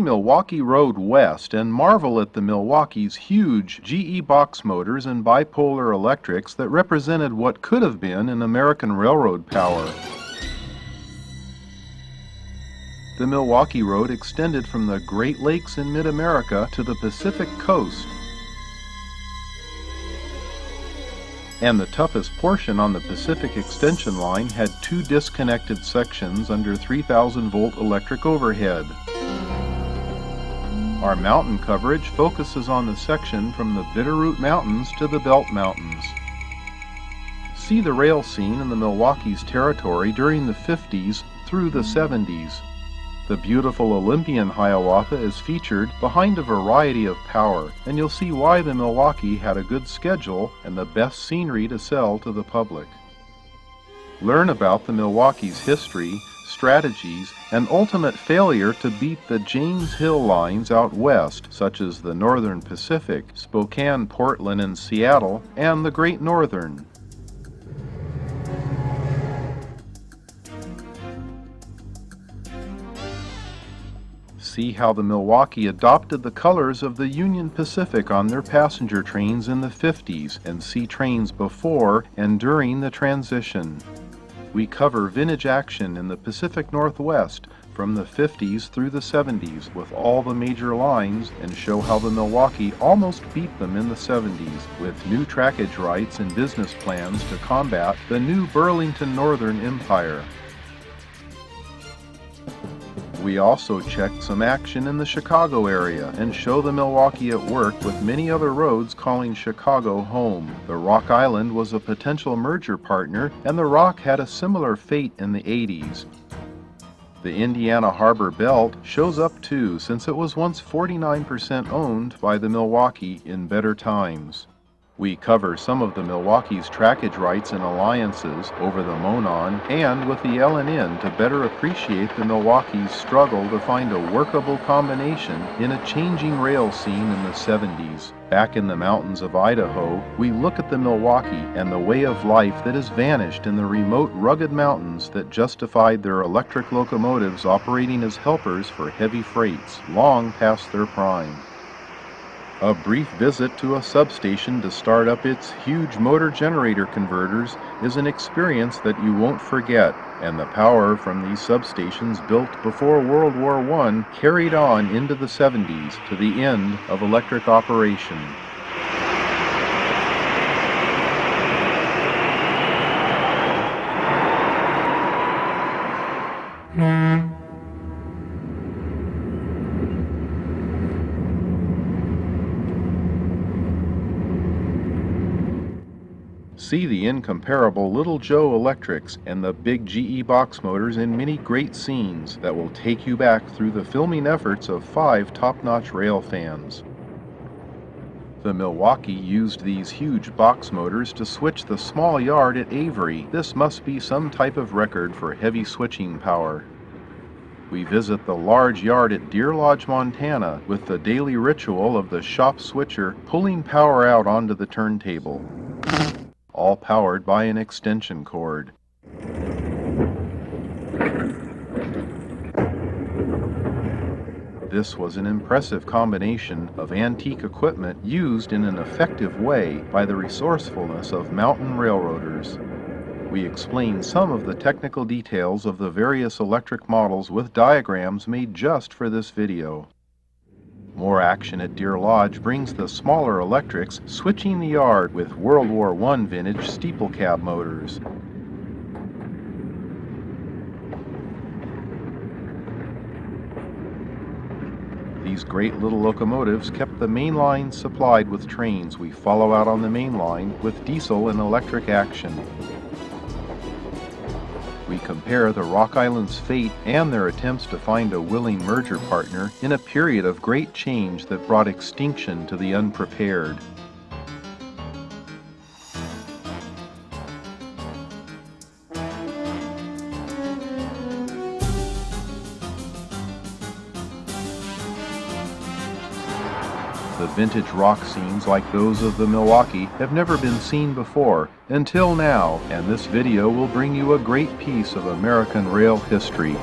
Milwaukee Road west and marvel at the Milwaukee's huge GE Boxmotors and bipolar electrics that represented what could have been an American railroad power. The Milwaukee Road extended from the Great Lakes in mid-America to the Pacific coast. And the toughest portion on the Pacific Extension line had two disconnected sections under 3,000-volt electric overhead. Our mountain coverage focuses on the section from the Bitterroot Mountains to the Belt Mountains. See the rail scene in the Milwaukee's territory during the 50s through the 70s. The beautiful Olympian Hiawatha is featured behind a variety of power, and you'll see why the Milwaukee had a good schedule and the best scenery to sell to the public. Learn about the Milwaukee's history, strategies, and ultimate failure to beat the James Hill lines out west, such as the Northern Pacific, Spokane, Portland, and Seattle, and the Great Northern. See how the Milwaukee adopted the colors of the Union Pacific on their passenger trains in the 50s, and see trains before and during the transition. We cover vintage action in the Pacific Northwest from the 50s through the 70s with all the major lines, and show how the Milwaukee almost beat them in the 70s with new trackage rights and business plans to combat the new Burlington Northern Empire. We also checked some action in the Chicago area and show the Milwaukee at work with many other roads calling Chicago home. The Rock Island was a potential merger partner, and the Rock had a similar fate in the 80s. The Indiana Harbor Belt shows up too, since it was once 49% owned by the Milwaukee in better times. We cover some of the Milwaukee's trackage rights and alliances over the Monon and with the L&N to better appreciate the Milwaukee's struggle to find a workable combination in a changing rail scene in the 70s. Back in the mountains of Idaho, we look at the Milwaukee and the way of life that has vanished in the remote, rugged mountains that justified their electric locomotives operating as helpers for heavy freights long past their prime. A brief visit to a substation to start up its huge motor generator converters is an experience that you won't forget, and the power from these substations built before World War I carried on into the 70s to the end of electric operation. See the incomparable Little Joe electrics and the big GE Boxmotors in many great scenes that will take you back through the filming efforts of 5 top-notch rail fans. The Milwaukee used these huge box motors to switch the small yard at Avery. This must be some type of record for heavy switching power. We visit the large yard at Deer Lodge, Montana, with the daily ritual of the shop switcher pulling power out onto the turntable, all powered by an extension cord. This was an impressive combination of antique equipment used in an effective way by the resourcefulness of mountain railroaders. We explain some of the technical details of the various electric models with diagrams made just for this video. More action at Deer Lodge brings the smaller electrics switching the yard with World War I vintage steeple cab motors. These great little locomotives kept the main line supplied with trains we follow out on the main line with diesel and electric action. We compare the Rock Island's fate and their attempts to find a willing merger partner in a period of great change that brought extinction to the unprepared. The vintage rock scenes like those of the Milwaukee have never been seen before until now, and this video will bring you a great piece of American rail history.